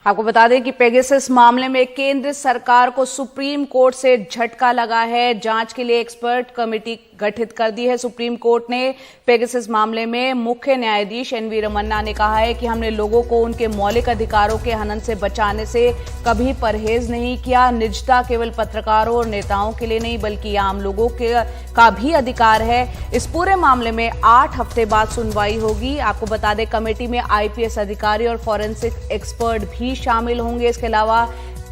आपको बता दें कि पेगासस मामले में केंद्र सरकार को सुप्रीम कोर्ट से झटका लगा है। जांच के लिए एक्सपर्ट कमेटी गठित कर दी है सुप्रीम कोर्ट ने। पेगासस मामले में मुख्य न्यायाधीश एनवी रमन्ना ने कहा है कि हमने लोगों को उनके मौलिक अधिकारों के हनन से बचाने से कभी परहेज नहीं किया। निजता केवल पत्रकारों और नेताओं के लिए नहीं बल्कि आम लोगों का भी अधिकार है। इस पूरे मामले में 8 हफ्ते बाद सुनवाई होगी। आपको बता दें कमेटी में आईपीएस अधिकारी और फॉरेंसिक एक्सपर्ट भी शामिल होंगे। इसके अलावा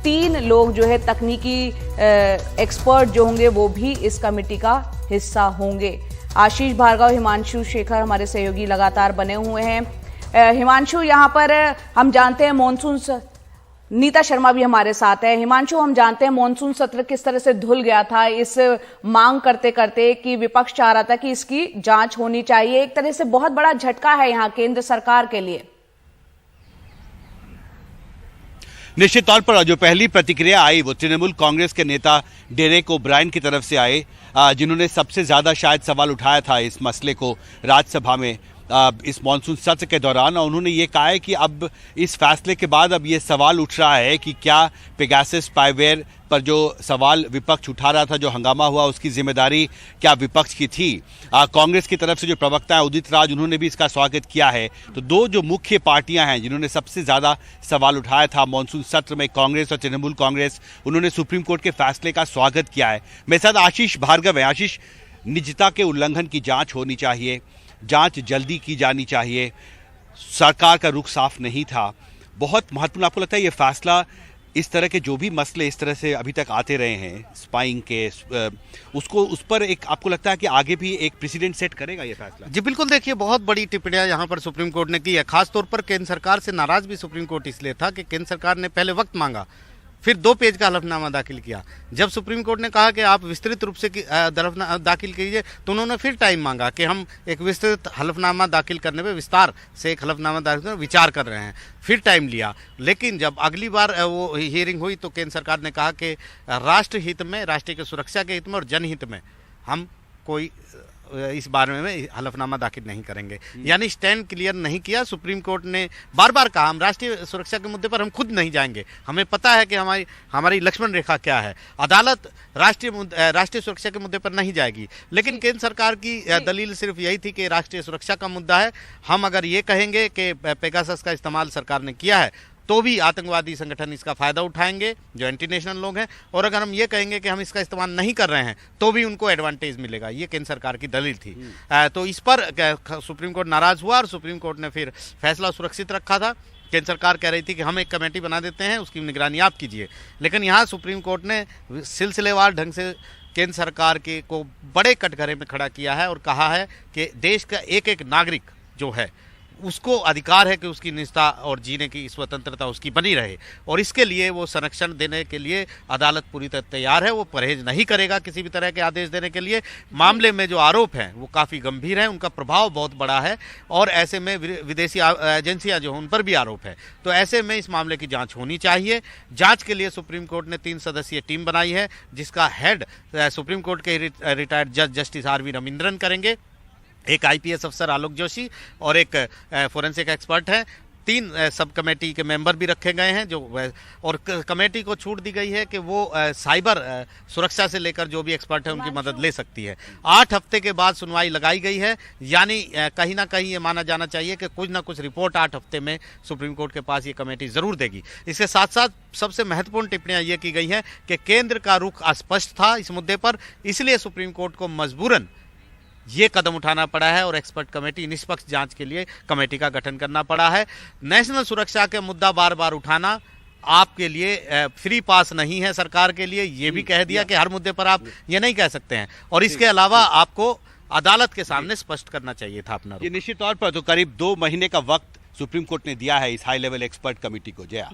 3 लोग जो है तकनीकी एक्सपर्ट जो होंगे वो भी इस कमेटी का हिस्सा होंगे। आशीष भार्गव, हिमांशु शेखर हमारे सहयोगी लगातार बने हुए हैं। हिमांशु, यहाँ पर हम जानते हैं मॉनसून, नीता शर्मा भी हमारे साथ है। हिमांशु, हम जानते हैं मॉनसून सत्र किस तरह से धुल गया था इस मांग करते करते कि विपक्ष चाह रहा था कि इसकी जांच होनी चाहिए। एक तरह से बहुत बड़ा झटका है यहाँ केंद्र सरकार के लिए। निश्चित तौर पर जो पहली प्रतिक्रिया आई वो तृणमूल कांग्रेस के नेता डेरेक ओब्रायन की तरफ से आए, जिन्होंने सबसे ज्यादा शायद सवाल उठाया था इस मसले को राज्यसभा में इस मॉनसून सत्र के दौरान। और उन्होंने ये कहा है कि अब इस फैसले के बाद अब ये सवाल उठ रहा है कि क्या पेगासस स्पाईवेयर पर जो सवाल विपक्ष उठा रहा था, जो हंगामा हुआ, उसकी जिम्मेदारी क्या विपक्ष की थी। कांग्रेस की तरफ से जो प्रवक्ता है उदित राज, उन्होंने भी इसका स्वागत किया है। तो 2 जो मुख्य पार्टियां हैं जिन्होंने सबसे ज्यादा सवाल उठाया था मॉनसून सत्र में, कांग्रेस और तृणमूल कांग्रेस, उन्होंने सुप्रीम कोर्ट के फैसले का स्वागत किया है। मेरे साथ आशीष भार्गव है। आशीष, निजता के उल्लंघन की जांच होनी चाहिए, जांच जल्दी की जानी चाहिए, सरकार का रुख साफ नहीं था, बहुत महत्वपूर्ण। आपको लगता है ये फैसला, इस तरह के जो भी मसले इस तरह से अभी तक आते रहे हैं स्पाइंग के, उसको उस पर एक आपको लगता है कि आगे भी एक प्रेसिडेंट सेट करेगा ये फैसला? जी बिल्कुल, देखिए बहुत बड़ी टिप्पणियां यहाँ पर सुप्रीम कोर्ट ने की है। खासतौर पर केंद्र सरकार से नाराज भी सुप्रीम कोर्ट इसलिए था कि केंद्र सरकार ने पहले वक्त मांगा, फिर 2 पेज का हलफनामा दाखिल किया। जब सुप्रीम कोर्ट ने कहा कि आप विस्तृत रूप से दाखिल कीजिए तो उन्होंने फिर टाइम मांगा कि हम एक विस्तृत हलफनामा दाखिल करने पे विस्तार से एक हलफनामा दाखिल करने विचार कर रहे हैं। फिर टाइम लिया, लेकिन जब अगली बार वो हियरिंग हुई तो केंद्र सरकार ने कहा कि राष्ट्र हित में, राष्ट्र की सुरक्षा के हित में और जनहित में हम कोई इस बारे में हलफनामा दाखिल नहीं करेंगे। यानी स्टैंड क्लियर नहीं किया। सुप्रीम कोर्ट ने बार बार कहा हम राष्ट्रीय सुरक्षा के मुद्दे पर हम खुद नहीं जाएंगे, हमें पता है कि हमारी लक्ष्मण रेखा क्या है। अदालत राष्ट्रीय सुरक्षा के मुद्दे पर नहीं जाएगी। लेकिन केंद्र सरकार की दलील सिर्फ यही थी कि राष्ट्रीय सुरक्षा का मुद्दा है, हम अगर ये कहेंगे कि पेगासस का इस्तेमाल सरकार ने किया है तो भी आतंकवादी संगठन इसका फायदा उठाएंगे जो एंटी नेशनल लोग हैं, और अगर हम ये कहेंगे कि हम इसका इस्तेमाल नहीं कर रहे हैं तो भी उनको एडवांटेज मिलेगा। ये केंद्र सरकार की दलील थी। तो इस पर सुप्रीम कोर्ट नाराज हुआ और सुप्रीम कोर्ट ने फिर फैसला सुरक्षित रखा था। केंद्र सरकार कह रही थी कि हम एक कमेटी बना देते हैं, उसकी निगरानी आप कीजिए। लेकिन यहाँ सुप्रीम कोर्ट ने सिलसिलेवार ढंग से केंद्र सरकार के को बड़े कटघरे में खड़ा किया है और कहा है कि देश का एक एक नागरिक जो है उसको अधिकार है कि उसकी निजता और जीने की स्वतंत्रता उसकी बनी रहे, और इसके लिए वो संरक्षण देने के लिए अदालत पूरी तरह तैयार है। वो परहेज नहीं करेगा किसी भी तरह के आदेश देने के लिए। मामले में जो आरोप हैं वो काफ़ी गंभीर हैं, उनका प्रभाव बहुत बड़ा है, और ऐसे में विदेशी एजेंसियां जो हैं उन पर भी आरोप है। तो ऐसे में इस मामले की जाँच होनी चाहिए। जाँच के लिए सुप्रीम कोर्ट ने 3 सदस्यीय टीम बनाई है, जिसका हेड सुप्रीम कोर्ट के रिटायर्ड जज जस्टिस आर वी रविंद्रन करेंगे। एक आईपीएस अफसर आलोक जोशी और एक फोरेंसिक एक्सपर्ट हैं। 3 सब कमेटी के मेंबर भी रखे गए हैं और कमेटी को छूट दी गई है कि वो साइबर सुरक्षा से लेकर जो भी एक्सपर्ट है उनकी मदद ले सकती है। 8 हफ्ते के बाद सुनवाई लगाई गई है, यानी कहीं ना कहीं ये माना जाना चाहिए कि कुछ ना कुछ रिपोर्ट 8 हफ्ते में सुप्रीम कोर्ट के पास ये कमेटी जरूर देगी। इसके साथ साथ सबसे महत्वपूर्ण टिप्पणियां ये की गई हैं कि केंद्र का रुख अस्पष्ट था इस मुद्दे पर, इसलिए सुप्रीम कोर्ट को मजबूरन ये कदम उठाना पड़ा है और एक्सपर्ट कमेटी, निष्पक्ष जांच के लिए कमेटी का गठन करना पड़ा है। नेशनल सुरक्षा के मुद्दा बार बार उठाना आपके लिए फ्री पास नहीं है सरकार के लिए। ये भी कह दिया कि हर मुद्दे पर आप ये नहीं कह सकते हैं, और इसके अलावा आपको अदालत के सामने स्पष्ट करना चाहिए था अपना। ये निश्चित तौर पर तो करीब 2 महीने का वक्त सुप्रीम कोर्ट ने दिया है इस हाई लेवल एक्सपर्ट कमेटी को। जया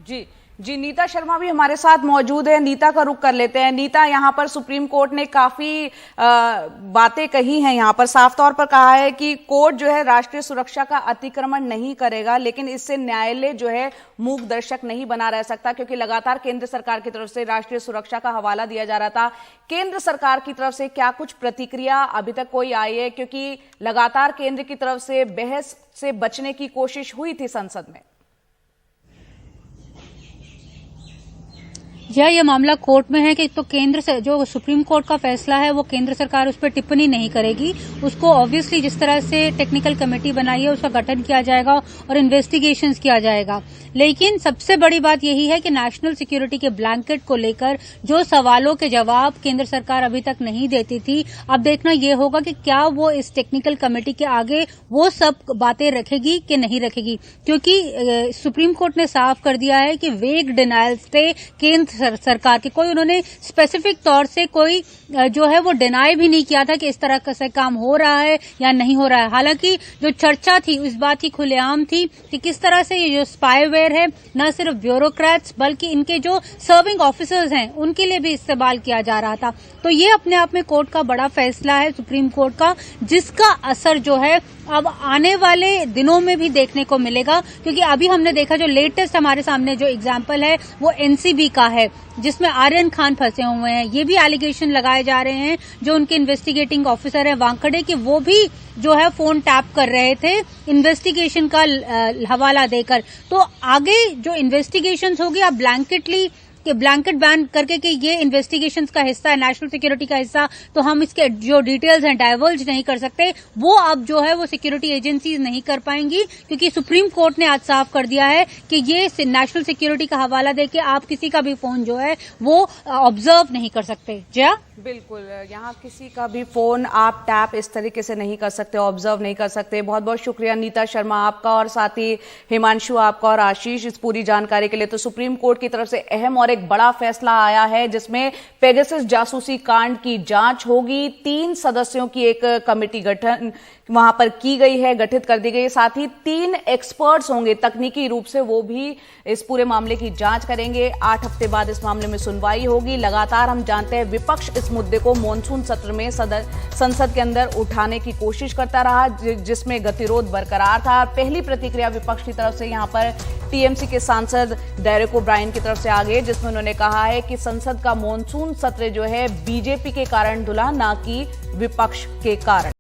जी, नीता शर्मा भी हमारे साथ मौजूद है। नीता का रुख कर लेते हैं। नीता, यहाँ पर सुप्रीम कोर्ट ने काफी बातें कही हैं। यहाँ पर साफ तौर पर कहा है कि कोर्ट जो है राष्ट्रीय सुरक्षा का अतिक्रमण नहीं करेगा, लेकिन इससे न्यायालय जो है मूक दर्शक नहीं बना रह सकता, क्योंकि लगातार केंद्र सरकार की तरफ से राष्ट्रीय सुरक्षा का हवाला दिया जा रहा था। केंद्र सरकार की तरफ से क्या कुछ प्रतिक्रिया अभी तक कोई आई है? क्योंकि लगातार केंद्र की तरफ से बहस से बचने की कोशिश हुई थी संसद में। यह मामला कोर्ट में है कि तो केंद्र से जो सुप्रीम कोर्ट का फैसला है वो केंद्र सरकार उस पर टिप्पणी नहीं करेगी। उसको ऑब्वियसली जिस तरह से टेक्निकल कमेटी बनाई है उसका गठन किया जाएगा और इन्वेस्टिगेशंस किया जाएगा। लेकिन सबसे बड़ी बात यही है कि नेशनल सिक्योरिटी के ब्लैंकेट को लेकर जो सवालों के जवाब केंद्र सरकार अभी तक नहीं देती थी, अब देखना ये होगा कि क्या वो इस टेक्निकल कमेटी के आगे वो सब बातें रखेगी कि नहीं रखेगी, क्योंकि सुप्रीम कोर्ट ने साफ कर दिया है कि वेग डिनायल्स थे केंद्र सरकार के। कोई उन्होंने स्पेसिफिक तौर से कोई जो है वो डिनाई भी नहीं किया था कि इस तरह का से काम हो रहा है या नहीं हो रहा है। हालांकि जो चर्चा थी इस बात की खुलेआम थी कि किस तरह से ये जो स्पाईवेयर है न सिर्फ ब्यूरोक्रेट्स बल्कि इनके जो सर्विंग ऑफिसर्स हैं उनके लिए भी इस्तेमाल किया जा रहा था। तो ये अपने आप में कोर्ट का बड़ा फैसला है सुप्रीम कोर्ट का, जिसका असर जो है अब आने वाले दिनों में भी देखने को मिलेगा। क्योंकि अभी हमने देखा जो लेटेस्ट हमारे सामने जो एग्जाम्पल है वो एनसीबी का है, जिसमें आर्यन खान फंसे हुए हैं। ये भी एलिगेशन लगाए जा रहे हैं जो उनके इन्वेस्टिगेटिंग ऑफिसर है वांकड़े कि वो भी जो है फोन टैप कर रहे थे इन्वेस्टिगेशन का हवाला देकर। तो आगे जो इन्वेस्टिगेशंस होगी आप ब्लैंकेट बैन करके कि ये इन्वेस्टिगेशंस का हिस्सा है, नेशनल सिक्योरिटी का हिस्सा, तो हम इसके जो डिटेल्स हैं डाइवर्ज नहीं कर सकते। वो अब जो है वो सिक्योरिटी एजेंसीज नहीं कर पाएंगी, क्योंकि सुप्रीम कोर्ट ने आज साफ कर दिया है कि ये नेशनल सिक्योरिटी का हवाला देके आप किसी का भी फोन जो है वो ऑब्जर्व नहीं कर सकते। जया, बिल्कुल, यहाँ किसी का भी फोन आप टैप इस तरीके से नहीं कर सकते, ऑब्जर्व नहीं कर सकते। बहुत बहुत शुक्रिया नीता शर्मा आपका, और साथ ही हिमांशु आपका और आशीष इस पूरी जानकारी के लिए। तो सुप्रीम कोर्ट की तरफ से अहम और एक बड़ा फैसला आया है जिसमें पेगासस जासूसी कांड की जांच होगी। 3 सदस्यों की एक कमेटी गठन वहां पर की गई है, गठित कर दी गई है। साथ ही 3 एक्सपर्ट्स होंगे तकनीकी रूप से, वो भी इस पूरे मामले की जांच करेंगे। 8 हफ्ते बाद इस मामले में सुनवाई होगी। लगातार हम जानते हैं विपक्ष इस मुद्दे को मॉनसून सत्र में संसद के अंदर उठाने की कोशिश करता रहा, जिसमें गतिरोध बरकरार था। पहली प्रतिक्रिया विपक्ष की तरफ से यहां पर टीएमसी के सांसद डेरेक ओब्रायन की तरफ से आ गई, जिसमें उन्होंने कहा है कि संसद का मॉनसून सत्र जो है बीजेपी के कारण धुला, ना कि विपक्ष के कारण।